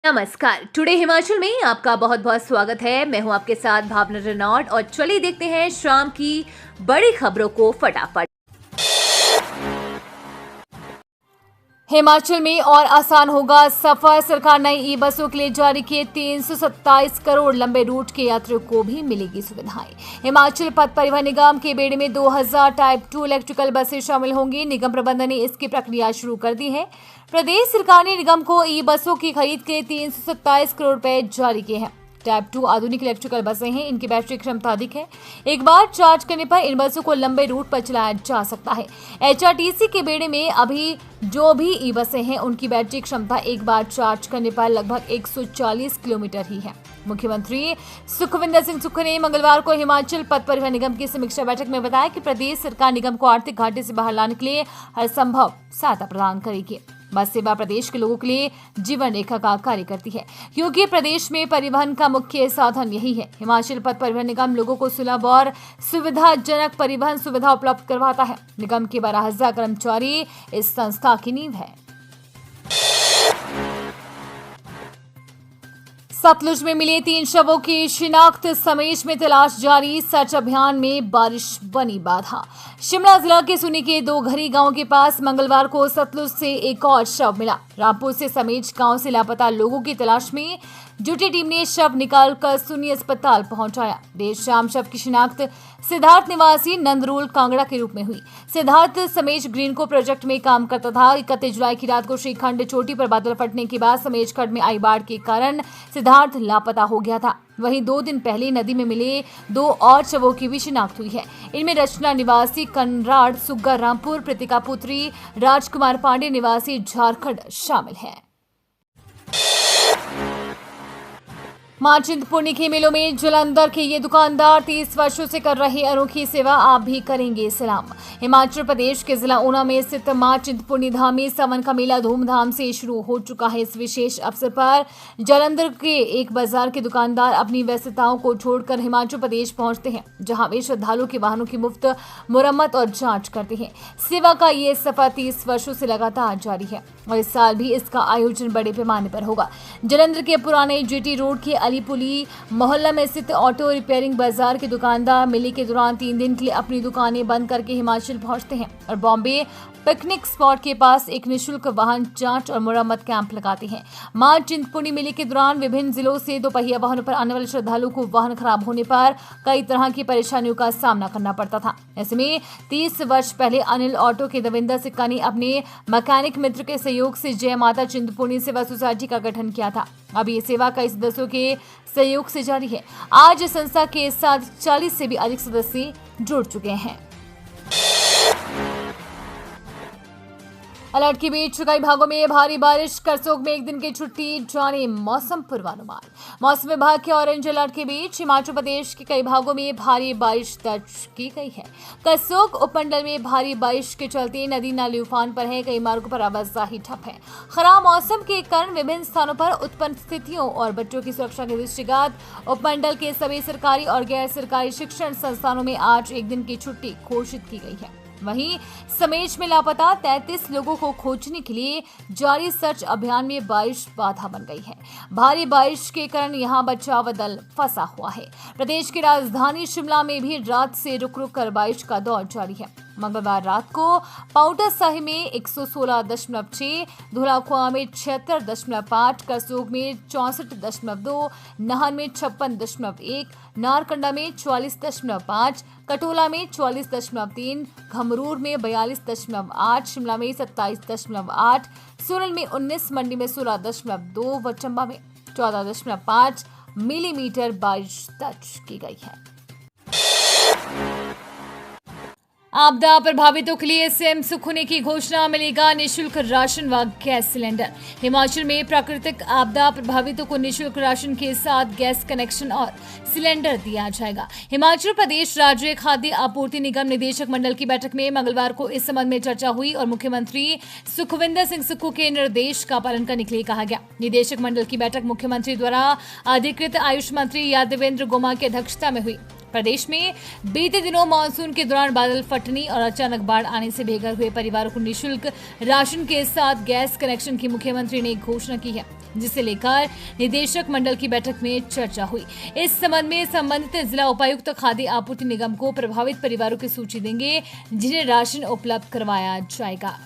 नमस्कार। टुडे हिमाचल में आपका बहुत बहुत स्वागत है। मैं हूं आपके साथ भावना रेनॉल्ड और चलिए देखते हैं शाम की बड़ी खबरों को फटाफट। हिमाचल में और आसान होगा सफर। सरकार नई ई बसों के लिए जारी किए 327 करोड़ लंबे रूट के यात्रियों को भी मिलेगी सुविधाएं। हिमाचल पथ परिवहन निगम के बेड़े में 2000 टाइप 2 इलेक्ट्रिकल बसें शामिल होंगी। निगम प्रबंधन ने इसकी प्रक्रिया शुरू कर दी है। प्रदेश सरकार ने निगम को ई बसों की खरीद के 327 करोड़ रुपए जारी किए हैं। टाइप 2 आधुनिक इलेक्ट्रिकल बसें हैं। इनकी बैटरी क्षमता अधिक है। एक बार चार्ज करने पर इन बसों को लंबे रूट पर चलाया जा सकता है। एचआरटीसी के बेड़े में अभी जो भी ई बसें हैं उनकी बैटरी क्षमता एक बार चार्ज करने पर लगभग 140 किलोमीटर ही है। मुख्यमंत्री सुखविंदर सिंह सुक्खू ने मंगलवार को हिमाचल पथ परिवहन निगम की समीक्षा बैठक में बताया कि प्रदेश सरकार निगम को आर्थिक घाटे से बाहर लाने के लिए हर संभव सहायता प्रदान करेगी। बस सेवा प्रदेश के लोगों के लिए जीवन रेखा का कार्य करती है, क्योंकि प्रदेश में परिवहन का मुख्य साधन यही है। हिमाचल पथ परिवहन निगम लोगों को सुलभ और सुविधाजनक परिवहन सुविधा उपलब्ध करवाता है। निगम के 12,000 कर्मचारी इस संस्था की नींव है। सतलुज में मिले 3 शवों की शिनाख्त। समेश में तलाश जारी। सर्च अभियान में बारिश बनी बाधा। शिमला जिला के सुनी के 2 घरी गांव के पास मंगलवार को सतलुज से एक और शव मिला। रामपुर से समेज गांव से लापता लोगों की तलाश में जुटी टीम ने शव निकालकर सुनी अस्पताल पहुंचाया। देर शाम शव की शिनाख्त सिद्धार्थ निवासी नंदरोल कांगड़ा के रूप में हुई। सिद्धार्थ समेज ग्रीन को प्रोजेक्ट में काम करता था। 31 जुलाई की रात को श्रीखंड चोटी पर बादल फटने के बाद समेज खड्ड में आई बाढ़ के कारण सिद्धार्थ लापता हो गया था। वहीं 2 दिन पहले नदी में मिले 2 और शवों की भी शिनाख्त हुई है। इनमें रचना निवासी कनराड़ सुग्गा रामपुर, प्रतिका पुत्री राजकुमार पांडे निवासी झारखंड शामिल है। मां चिंतपूर्णी के मेलों में जालंधर के ये दुकानदार 30 वर्षों से कर रहे अनोखी सेवा आप भी करेंगे सलाम। हिमाचल प्रदेश के जिला ऊना में स्थित मां चिंतपूर्णी धाम में सावन का मेला धूमधाम से शुरू हो चुका है। इस विशेष अवसर पर जालंधर के एक बाजार के दुकानदार अपनी व्यस्तताओं को छोड़कर हिमाचल प्रदेश पहुंचते हैं, जहां वे श्रद्धालुओं के वाहनों की मुफ्त मुरम्मत और जांच करते हैं। सेवा का ये सफर 30 वर्षों से लगातार जारी है और इस साल भी इसका आयोजन बड़े पैमाने पर होगा। जालंधर के पुराने जीटी रोड के अलीपुली मोहल्ला में स्थित ऑटो रिपेयरिंग बाजार के दुकानदार मेले के दौरान 3 दिन के लिए अपनी दुकानें बंद करके हिमाचल पहुंचते हैं और बॉम्बे पिकनिक स्पॉट के पास एक निःशुल्क वाहन जांच और मुरम्मत कैंप लगाते हैं। मां चिंतपूर्णी मेले के दौरान विभिन्न जिलों से दोपहिया वाहनों पर आने वाले श्रद्धालुओं को वाहन खराब होने पर कई तरह की परेशानियों का सामना करना पड़ता था। ऐसे में 30 वर्ष पहले अनिल ऑटो के दविंदर सिक्का ने अपने मैकेनिक मित्र के सहयोग से जय माता चिंतपूर्णी सेवा सोसाइटी का गठन किया था। अब ये सेवा कई सदस्यों के सहयोग से जारी है। आज संस्था के साथ 40 से भी अधिक सदस्य जुड़ चुके हैं। अलर्ट के बीच कई भागों में भारी बारिश। करसोग में 1 दिन की छुट्टी, जाने मौसम पूर्वानुमान। मौसम विभाग के ऑरेंज अलर्ट के बीच हिमाचल प्रदेश के कई भागों में भारी बारिश दर्ज की गई है। करसोग उपमंडल में भारी बारिश के चलते नदी नाले उफान पर है। कई मार्गों पर आवाजाही ठप है। खराब मौसम के कारण विभिन्न स्थानों पर उत्पन्न स्थितियों और बच्चों की सुरक्षा के दृष्टिगत उपमंडल के सभी सरकारी और गैर सरकारी शिक्षण संस्थानों में आज 1 दिन की छुट्टी घोषित की गई है। वहीं समेश में लापता 33 लोगों को खोजने के लिए जारी सर्च अभियान में बारिश बाधा बन गई है। भारी बारिश के कारण यहां बचाव दल फंसा हुआ है। प्रदेश की राजधानी शिमला में भी रात से रुक रुक कर बारिश का दौर जारी है। मंगलवार रात को पाउटा साहिब में 116.6, धौलाकुआं में 76.5, करसोग में 64.2, नाहन में 56.1, नारकंडा में 44.5, कटोला में 44.3, घमरूर में 42.8, शिमला में 27.8, सोलन में 19, मंडी में 16.2 व चंबा में 14.5 मिलीमीटर बारिश दर्ज की गई है। आपदा प्रभावितों के लिए सीएम सुक्खू ने की घोषणा, मिलेगा निःशुल्क राशन व गैस सिलेंडर। हिमाचल में प्राकृतिक आपदा प्रभावितों को निःशुल्क राशन के साथ गैस कनेक्शन और सिलेंडर दिया जाएगा। हिमाचल प्रदेश राज्य खाद्य आपूर्ति निगम निदेशक मंडल की बैठक में मंगलवार को इस संबंध में चर्चा हुई और मुख्यमंत्री सुखविंदर सिंह सुक्खू के निर्देश का पालन करने के लिए कहा गया। निदेशक मंडल की बैठक मुख्यमंत्री द्वारा अधिकृत आयुष मंत्री यादवेंद्र गोमा की अध्यक्षता में हुई। प्रदेश में बीते दिनों मानसून के दौरान बादल फटने और अचानक बाढ़ आने से बेघर हुए परिवारों को निःशुल्क राशन के साथ गैस कनेक्शन की मुख्यमंत्री ने घोषणा की है। जिसे लेकर निदेशक मंडल की बैठक में चर्चा हुई। इस संबंध में संबंधित जिला उपायुक्त खाद्य आपूर्ति निगम को प्रभावित परिवारों की सूची देंगे, जिन्हें राशन उपलब्ध करवाया जाएगा।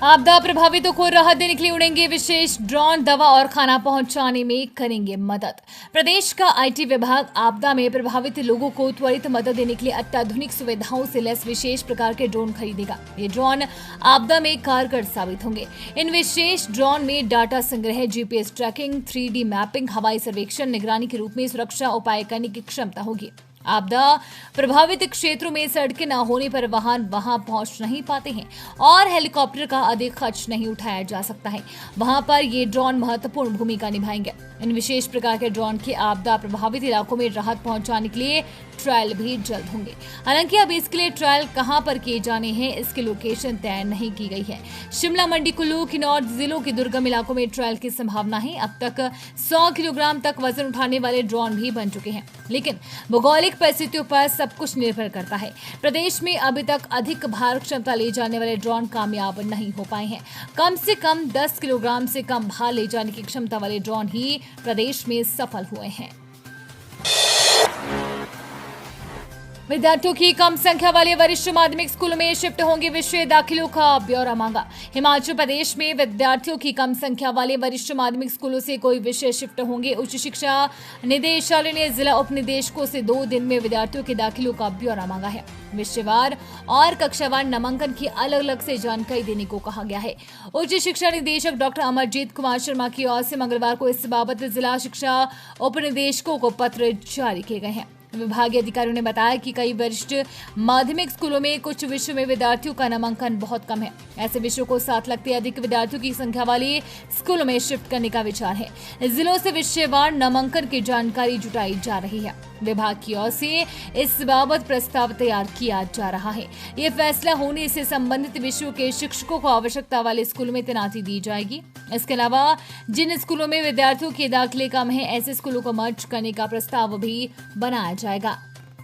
आपदा प्रभावितों को राहत देने के लिए उड़ेंगे विशेष ड्रोन, दवा और खाना पहुंचाने में करेंगे मदद। प्रदेश का आईटी विभाग आपदा में प्रभावित लोगों को त्वरित मदद देने के लिए अत्याधुनिक सुविधाओं से लैस विशेष प्रकार के ड्रोन खरीदेगा। ये ड्रोन आपदा में कारगर साबित होंगे। इन विशेष ड्रोन में डाटा संग्रह, जीपीएस ट्रैकिंग, 3D मैपिंग, हवाई सर्वेक्षण, निगरानी के रूप में सुरक्षा उपाय करने की क्षमता होगी। आपदा प्रभावित क्षेत्रों में सड़कें न होने पर वाहन वहां पहुंच नहीं पाते हैं और हेलीकॉप्टर का अधिक खर्च नहीं उठाया जा सकता है। वहां पर ये ड्रोन महत्वपूर्ण भूमिका निभाएंगे। इन विशेष प्रकार के ड्रोन के आपदा प्रभावित इलाकों में राहत पहुंचाने के लिए ट्रायल भी जल्द होंगे। हालांकि अब इसके लिए ट्रायल कहां पर किए जाने हैं, इसकी लोकेशन तय नहीं की गई है। शिमला, मंडी, कुल्लू, किन्नौर जिलों के दुर्गम इलाकों में ट्रायल की संभावना है। अब तक 100 किलोग्राम तक वजन उठाने वाले ड्रोन भी बन चुके हैं, लेकिन भौगोलिक परिस्थितियों पर सब कुछ निर्भर करता है। प्रदेश में अभी तक अधिक भार क्षमता ले जाने वाले ड्रोन कामयाब नहीं हो पाए हैं। कम से कम 10 किलोग्राम से कम भार ले जाने की क्षमता वाले ड्रोन ही प्रदेश में सफल हुए हैं। विद्यार्थियों की कम संख्या वाले वरिष्ठ माध्यमिक स्कूलों में शिफ्ट होंगे विषय दाखिलों का ब्यौरा मांगा। हिमाचल प्रदेश में विद्यार्थियों की कम संख्या वाले वरिष्ठ माध्यमिक स्कूलों से कोई विषय शिफ्ट होंगे। उच्च शिक्षा निदेशालय ने जिला उप निदेशकों से 2 दिन में विद्यार्थियों के दाखिलों का ब्यौरा मांगा है। विषयवार और कक्षावार नामांकन की अलग अलग से जानकारी देने को कहा गया है। उच्च शिक्षा निदेशक डॉक्टर अमरजीत कुमार शर्मा की ओर से मंगलवार को इस बाबत जिला शिक्षा उप निदेशकों को पत्र जारी किए गए हैं। विभागीय अधिकारियों ने बताया कि कई वरिष्ठ माध्यमिक स्कूलों में कुछ विषयों में विद्यार्थियों का नामांकन बहुत कम है। ऐसे विषयों को 7 लाख से अधिक विद्यार्थियों की संख्या वाले स्कूलों में शिफ्ट करने का विचार है। जिलों से विषयवार नामांकन की जानकारी जुटाई जा रही है। विभाग की ओर से इस बाबत प्रस्ताव तैयार किया जा रहा है। ये फैसला होने से संबंधित विषयों के शिक्षकों को आवश्यकता वाले स्कूलों में तैनाती दी जाएगी। इसके अलावा जिन स्कूलों में विद्यार्थियों के दाखिले कम है, ऐसे स्कूलों को मर्ज करने का प्रस्ताव भी बनाया जाएगा।